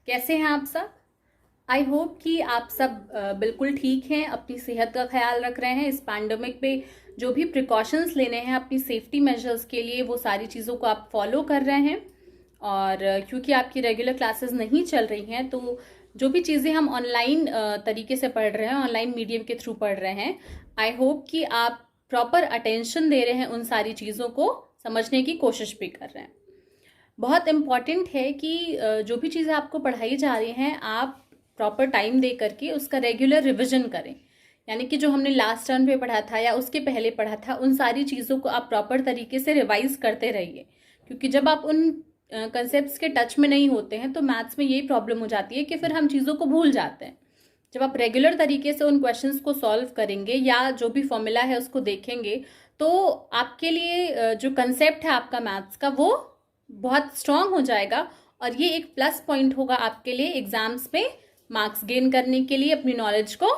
कैसे हैं आप सब? आई होप कि आप सब बिल्कुल ठीक हैं, अपनी सेहत का ख्याल रख रहे हैं। इस पैंडमिक पे जो भी प्रिकॉशंस लेने हैं अपनी सेफ्टी मेजर्स के लिए, वो सारी चीज़ों को आप फॉलो कर रहे हैं। और क्योंकि आपकी रेगुलर क्लासेस नहीं चल रही हैं, तो जो भी चीज़ें हम ऑनलाइन तरीके से पढ़ रहे हैं, ऑनलाइन मीडियम के थ्रू पढ़ रहे हैं, आई होप कि आप प्रॉपर अटेंशन दे रहे हैं, उन सारी चीज़ों को समझने की कोशिश भी कर रहे हैं। बहुत इम्पॉर्टेंट है कि जो भी चीज़ें आपको पढ़ाई जा रही हैं, आप प्रॉपर टाइम दे करके उसका रेगुलर रिवीजन करें। यानी कि जो हमने लास्ट टर्म पे पढ़ा था या उसके पहले पढ़ा था, उन सारी चीज़ों को आप प्रॉपर तरीके से रिवाइज करते रहिए। क्योंकि जब आप उन कंसेप्ट के टच में नहीं होते हैं, तो मैथ्स में यही प्रॉब्लम हो जाती है कि फिर हम चीज़ों को भूल जाते हैं। जब आप रेगुलर तरीके से उन क्वेश्चंस को सॉल्व करेंगे या जो भी फॉर्मूला है उसको देखेंगे, तो आपके लिए जो कंसेप्ट है आपका मैथ्स का, वो बहुत स्ट्रांग हो जाएगा। और ये एक प्लस पॉइंट होगा आपके लिए एग्जाम्स में मार्क्स गेन करने के लिए, अपनी नॉलेज को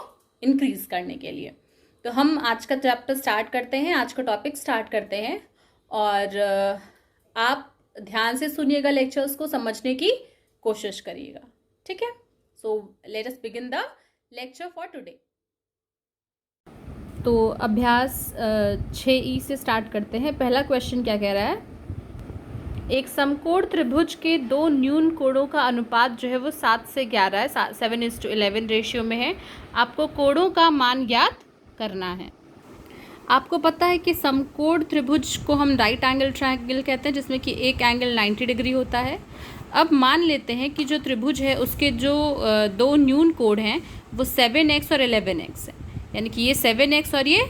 इंक्रीज करने के लिए। तो हम आज का चैप्टर स्टार्ट करते हैं, आज का टॉपिक स्टार्ट करते हैं। और आप ध्यान से सुनिएगा, लेक्चर्स को समझने की कोशिश करिएगा, ठीक है? So let us begin the lecture for today. तो अभ्यास 6E से स्टार्ट करते हैं। पहला क्वेश्चन क्या कह रहा है? एक समकोण त्रिभुज के दो न्यून कोणों का अनुपात जो है वो 7 से 11 है, 7:11 रेशियो में है। आपको कोणों का मान ज्ञात करना है। आपको पता है कि समकोण त्रिभुज को हम राइट एंगल ट्रायंगल कहते हैं, जिसमें कि एक एंगल 90 डिग्री होता है। अब मान लेते हैं कि जो त्रिभुज है उसके जो दो न्यून कोण हैं वो 7x और 11x है, यानी कि ये 7x और ये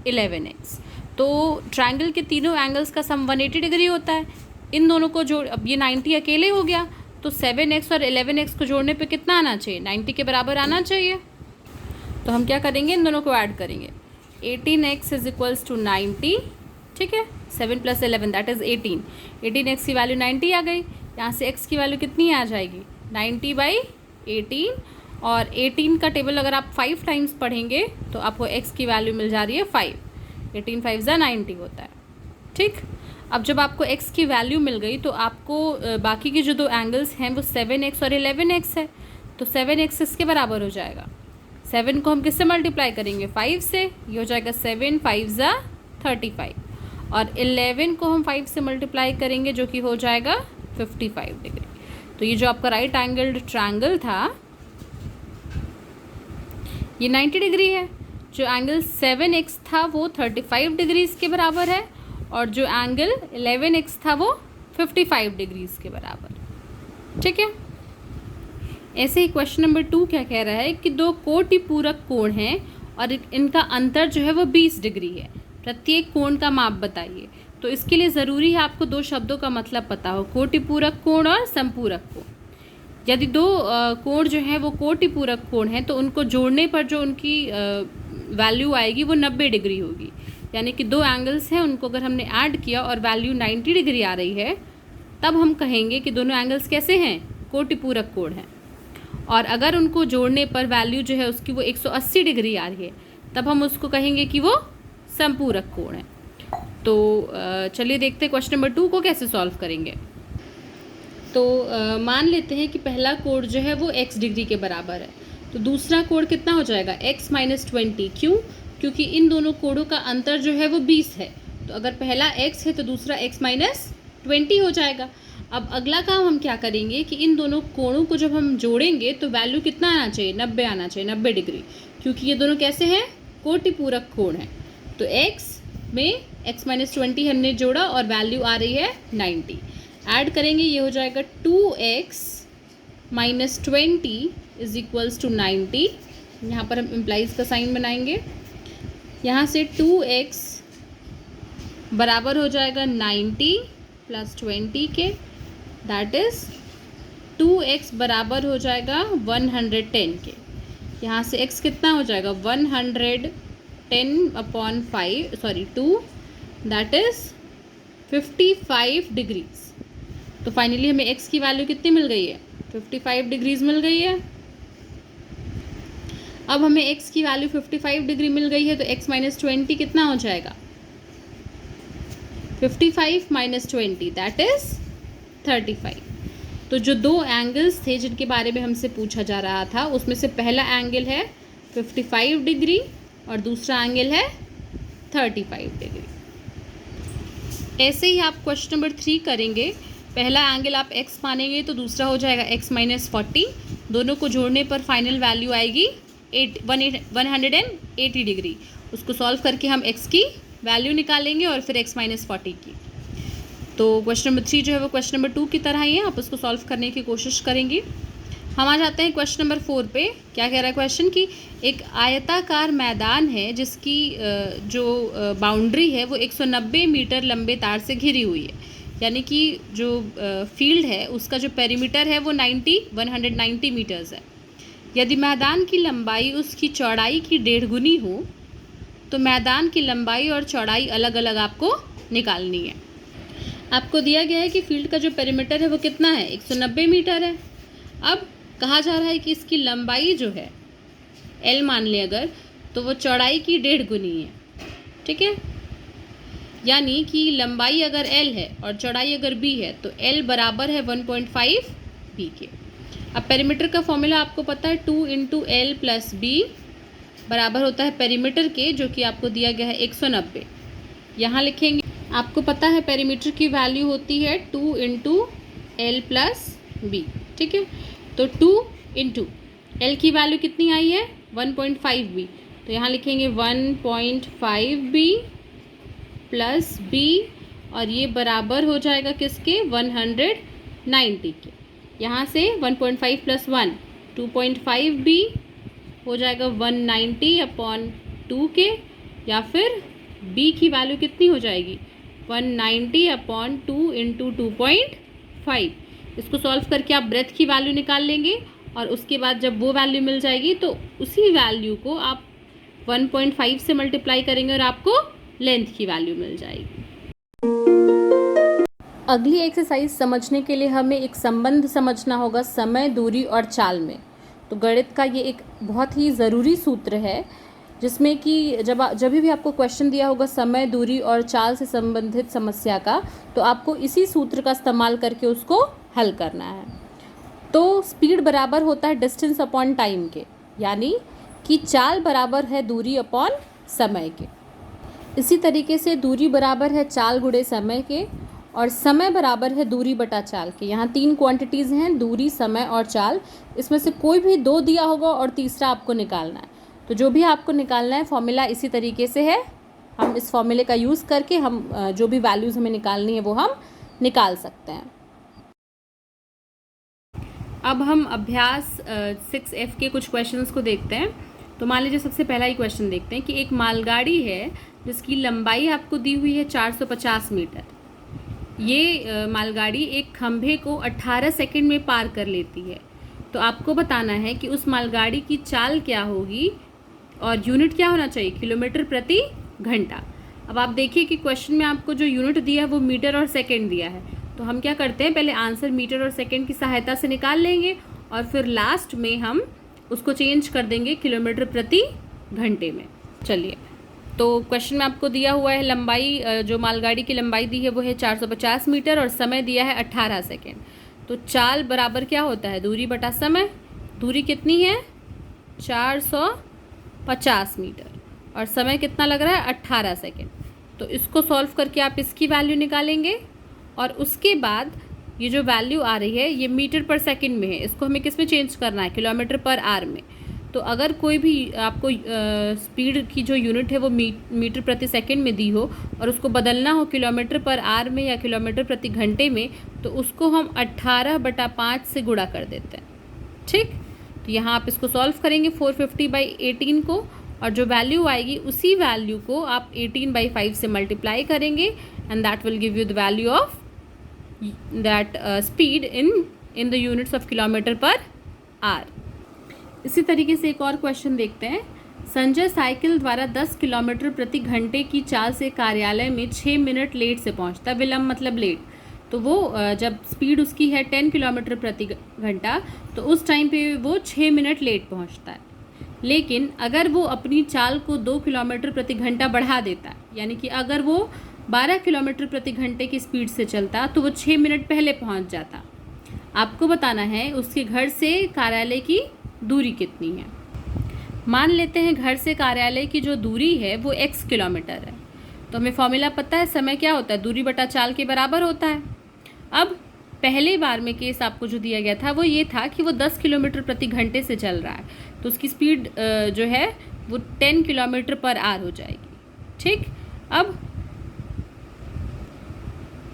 11x। तो ट्रायंगल के तीनों एंगल्स का सम 180 डिग्री होता है। इन दोनों को जोड़, अब ये 90 अकेले हो गया, तो 7x और 11x को जोड़ने पे कितना आना चाहिए? 90 के बराबर आना चाहिए। तो हम क्या करेंगे? इन दोनों को ऐड करेंगे। 18x इज इक्वल्स टू 90, ठीक है। 7 + 11 दैट इज़ 18। 18x की वैल्यू 90 आ गई। यहाँ से x की वैल्यू कितनी आ जाएगी? 90/18। और 18 का टेबल अगर आप 5 टाइम्स पढ़ेंगे तो आपको x की वैल्यू मिल जा रही है 5। 18 5 = 90 होता है, ठीक। अब जब आपको x की वैल्यू मिल गई तो आपको बाकी के जो दो एंगल्स हैं वो 7x और 11x है। तो 7x इसके बराबर हो जाएगा। 7 को हम किससे मल्टीप्लाई करेंगे? 5 से। ये हो जाएगा 7 5 = 35। और 11 को हम 5 से मल्टीप्लाई करेंगे, जो कि हो जाएगा 55 डिग्री। तो ये जो आपका राइट एंगल्ड ट्रायंगल था ये 90 डिग्री है। जो एंगल 7x था वो 35 डिग्रीज के बराबर है, और जो एंगल 11x था वो 55 डिग्रीज के बराबर, ठीक है। ऐसे ही क्वेश्चन नंबर 2 क्या कह रहा है कि दो कोटि पूरक कोण हैं और इनका अंतर जो है वो 20 डिग्री है। प्रत्येक कोण का माप बताइए। तो इसके लिए ज़रूरी है आपको दो शब्दों का मतलब पता हो, कोटि पूरक कोण और समपूरक कोण। यदि दो कोण जो है वो कोटि पूरक कोण है, तो उनको जोड़ने पर जो उनकी वैल्यू आएगी वो 90 डिग्री होगी। यानी कि दो एंगल्स हैं, उनको अगर हमने ऐड किया और वैल्यू 90 डिग्री आ रही है, तब हम कहेंगे कि दोनों एंगल्स कैसे हैं? कोटि पूरक कोण हैं। और अगर उनको जोड़ने पर वैल्यू जो है उसकी वो 180 डिग्री आ रही है, तब हम उसको कहेंगे कि वो समपूरक कोण है। तो चलिए देखते हैं क्वेश्चन नंबर 2 को कैसे सॉल्व करेंगे। तो मान लेते हैं कि पहला कोण जो है वो x डिग्री के बराबर है। तो दूसरा कोण कितना हो जाएगा? x - 20। क्यों? क्योंकि इन दोनों कोणों का अंतर जो है वो 20 है। तो अगर पहला x है तो दूसरा x - 20 हो जाएगा। अब अगला काम हम क्या करेंगे कि इन दोनों कोणों को जब हम जोड़ेंगे तो वैल्यू कितना आना चाहिए? 90 आना चाहिए, 90 डिग्री, क्योंकि ये दोनों कैसे हैं? कोटि पूरक कोण हैं। तो x में x - 20 हमने जोड़ा और वैल्यू आ रही है 90। ऐड करेंगे, ये हो जाएगा 2x - 20 इज इक्वल्स टू 90। यहाँ पर हम इम्प्लाइज का साइन बनाएंगे। यहाँ से 2x बराबर हो जाएगा 90 + 20 के, दैट इज़ 2x बराबर हो जाएगा 110 के। यहाँ से x कितना हो जाएगा? 2, दैट इज़ 55 डिग्रीज। तो फाइनली हमें x की वैल्यू कितनी मिल गई है? 55 डिग्रीज मिल गई है। अब हमें x की वैल्यू 55 डिग्री मिल गई है, तो x - 20 कितना हो जाएगा? 55 - 20 दैट इज़ 35। तो जो दो एंगल्स थे जिनके बारे में हमसे पूछा जा रहा था, उसमें से पहला एंगल है 55 डिग्री और दूसरा एंगल है 35 डिग्री। ऐसे ही आप क्वेश्चन नंबर 3 करेंगे। पहला एंगल आप x मानेंगे तो दूसरा हो जाएगा x - 40। दोनों को जोड़ने पर फाइनल वैल्यू आएगी 180 डिग्री। उसको सॉल्व करके हम x की वैल्यू निकालेंगे और फिर x - 40 की। तो क्वेश्चन नंबर 3 जो है वो क्वेश्चन नंबर 2 की तरह ही है, आप उसको सॉल्व करने की कोशिश करेंगे। हम आ जाते हैं क्वेश्चन नंबर 4 पे। क्या कह रहा है क्वेश्चन कि एक आयताकार मैदान है जिसकी जो बाउंड्री है वो 190 मीटर लंबे तार से घिरी हुई है। यानी कि जो फील्ड है उसका जो पेरीमीटर है वो 190 मीटर्स है। यदि मैदान की लंबाई उसकी चौड़ाई की 1.5 गुनी हो तो मैदान की लंबाई और चौड़ाई अलग अलग आपको निकालनी है। आपको दिया गया है कि फील्ड का जो पेरीमीटर है वो कितना है, 190 मीटर है। अब कहा जा रहा है कि इसकी लंबाई जो है L मान लें अगर, तो वो चौड़ाई की 1.5 गुनी है। ठीक है, यानी कि लंबाई अगर L है और चौड़ाई अगर B है तो L बराबर है 1.5 B के। अब पेरीमीटर का फॉर्मूला आपको पता है, 2 × L + B बराबर होता है पेरीमीटर के, जो कि आपको दिया गया है 190। यहाँ लिखेंगे, आपको पता है पेरीमीटर की वैल्यू होती है 2 × L + B। ठीक है, तो 2 × L की वैल्यू कितनी आई है, 1.5 B। तो यहाँ लिखेंगे 1.5 B + B और ये बराबर हो जाएगा किसके, 190 के। यहाँ से 1.5 + 1 2.5 B हो जाएगा 190/2 के, या फिर B की वैल्यू कितनी हो जाएगी, 190/2 × 2.5। इसको सॉल्व करके आप ब्रेथ की वैल्यू निकाल लेंगे और उसके बाद जब वो वैल्यू मिल जाएगी तो उसी वैल्यू को आप 1.5 से मल्टीप्लाई करेंगे और आपको लेंथ की वैल्यू मिल जाएगी। अगली एक्सरसाइज समझने के लिए हमें एक संबंध समझना होगा समय, दूरी और चाल में। तो गणित का ये एक बहुत ही ज़रूरी सूत्र है, जिसमें कि जब भी आपको क्वेश्चन दिया होगा समय, दूरी और चाल से संबंधित समस्या का, तो आपको इसी सूत्र का इस्तेमाल करके उसको हल करना है। तो स्पीड बराबर होता है डिस्टेंस अपॉन टाइम के, यानी कि चाल बराबर है दूरी अपॉन समय के। इसी तरीके से दूरी बराबर है चाल गुणे समय के और समय बराबर है दूरी बटा चाल के। यहाँ 3 क्वांटिटीज़ हैं, दूरी, समय और चाल। इसमें से कोई भी 2 दिया होगा और तीसरा आपको निकालना है। तो जो भी आपको निकालना है फॉर्मूला इसी तरीके से है। हम इस फॉर्मूले का यूज़ करके हम जो भी वैल्यूज़ हमें निकालनी है वो हम निकाल सकते हैं। अब हम अभ्यास 6F के कुछ क्वेश्चंस को देखते हैं। तो मान लीजिए सबसे पहला ही क्वेश्चन देखते हैं कि एक मालगाड़ी है जिसकी लंबाई आपको दी हुई है 450 मीटर। ये मालगाड़ी एक खंभे को 18 सेकंड में पार कर लेती है। तो आपको बताना है कि उस मालगाड़ी की चाल क्या होगी और यूनिट क्या होना चाहिए, किलोमीटर प्रति घंटा। अब आप देखिए कि क्वेश्चन में आपको जो यूनिट दिया है वो मीटर और सेकंड दिया है। तो हम क्या करते हैं, पहले आंसर मीटर और सेकंड की सहायता से निकाल लेंगे और फिर लास्ट में हम उसको चेंज कर देंगे किलोमीटर प्रति घंटे में। चलिए, तो क्वेश्चन में आपको दिया हुआ है लंबाई, जो मालगाड़ी की लंबाई दी है वो है 450 मीटर और समय दिया है 18 सेकेंड। तो चाल बराबर क्या होता है, दूरी बटा समय। दूरी कितनी है, 450 मीटर और समय कितना लग रहा है, 18 सेकेंड। तो इसको सॉल्व करके आप इसकी वैल्यू निकालेंगे और उसके बाद ये जो वैल्यू आ रही है ये मीटर पर सेकंड में है, इसको हमें किस में चेंज करना है, किलोमीटर पर आवर में। तो अगर कोई भी आपको स्पीड की जो यूनिट है वो मीटर प्रति सेकंड में दी हो और उसको बदलना हो किलोमीटर पर आवर में या किलोमीटर प्रति घंटे में, तो उसको हम 18/5 से गुणा कर देते हैं। ठीक, तो यहाँ आप इसको सॉल्व करेंगे 450/18 को और जो वैल्यू आएगी उसी वैल्यू को आप 18/5 से मल्टीप्लाई करेंगे and that will give you the value of that speed in the units of kilometre per hour. इसी तरीके से एक और क्वेश्चन देखते हैं। संजय साइकिल द्वारा 10 किलोमीटर प्रति घंटे की चाल से कार्यालय में 6 मिनट लेट से पहुंचता है। विलंब मतलब लेट। तो वो जब स्पीड उसकी है 10 किलोमीटर प्रति घंटा तो उस टाइम पे वो 6 मिनट लेट पहुंचता है। लेकिन अगर वो अपनी चाल को 2 किलोमीटर प्रति घंटा बढ़ा देता है, यानी कि अगर वो 12 किलोमीटर प्रति घंटे की स्पीड से चलता तो वो 6 मिनट पहले पहुंच जाता। आपको बताना है उसके घर से कार्यालय की दूरी कितनी है। मान लेते हैं घर से कार्यालय की जो दूरी है वो x किलोमीटर है। तो हमें फॉर्मूला पता है, समय क्या होता है, दूरी बटा चाल के बराबर होता है। अब पहले बार में केस आपको जो दिया गया था वो ये था कि वो 10 किलोमीटर प्रति घंटे से चल रहा है, तो उसकी स्पीड जो है वो 10 किलोमीटर पर आवर हो जाएगी। ठीक, अब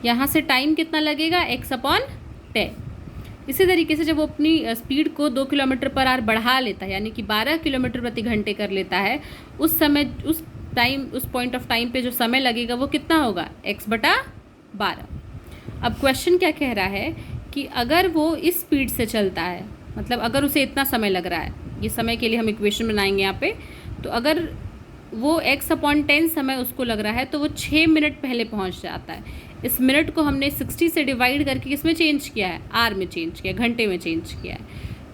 यहाँ से टाइम कितना लगेगा, x/10। इसी तरीके से जब वो अपनी स्पीड को 2 किलोमीटर पर आवर बढ़ा लेता है, यानी कि 12 किलोमीटर प्रति घंटे कर लेता है, उस समय उस पॉइंट ऑफ टाइम पे जो समय लगेगा वो कितना होगा, x/12। अब क्वेश्चन क्या कह रहा है कि अगर वो इस स्पीड से चलता है, मतलब अगर उसे इतना समय लग रहा है, ये समय के लिए हम इक्वेशन बनाएंगे यहाँ पे, तो अगर वो x/10 समय उसको लग रहा है तो वो 6 मिनट पहले पहुँच जाता है। इस मिनट को हमने 60 से डिवाइड करके किस में चेंज किया है, आर में चेंज किया, घंटे में चेंज किया है।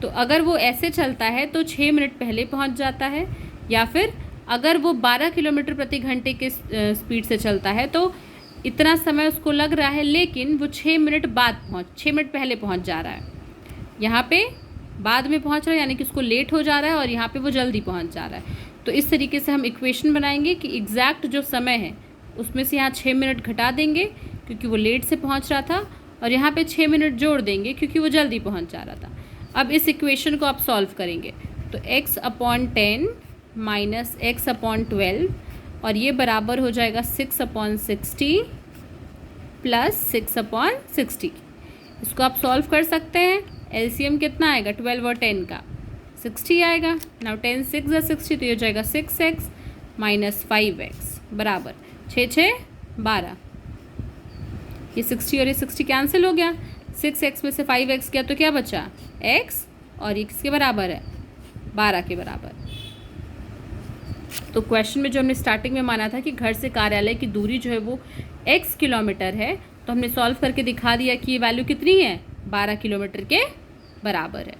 तो अगर वो ऐसे चलता है तो 6 मिनट पहले पहुँच जाता है, या फिर अगर वो 12 किलोमीटर प्रति घंटे के स्पीड से चलता है तो इतना समय उसको लग रहा है, लेकिन वो 6 मिनट पहले पहुंच जा रहा है। यहाँ पे बाद में पहुंच रहा है, यानी कि उसको लेट हो जा रहा है, और यहाँ पे वो जल्दी पहुंच जा रहा है। तो इस तरीके से हम इक्वेशन बनाएंगे कि एग्जैक्ट जो समय है उसमें से यहाँ 6 मिनट घटा देंगे क्योंकि वो लेट से पहुँच रहा था, और यहाँ पर 6 मिनट जोड़ देंगे क्योंकि वो जल्दी पहुँच जा रहा था। अब इस इक्वेशन को आप सॉल्व करेंगे तो x/10 माइनस x/12, और ये बराबर हो जाएगा 6/60 प्लस 6/60। इसको आप सॉल्व कर सकते हैं। एलसीएम कितना आएगा, 12 और 10 का 60 आएगा। नाउ 10 6 या 60, तो ये हो जाएगा 6x माइनस 5x बराबर 6×6 12। ये 60 और ये 60 कैंसिल हो गया। 6x में से 5x गया तो क्या बचा, x, और ये किसके बराबर है, 12 के बराबर। तो क्वेश्चन में जो हमने स्टार्टिंग में माना था कि घर से कार्यालय की दूरी जो है वो x किलोमीटर है, तो हमने सॉल्व करके दिखा दिया कि ये वैल्यू कितनी है, 12 किलोमीटर के बराबर है।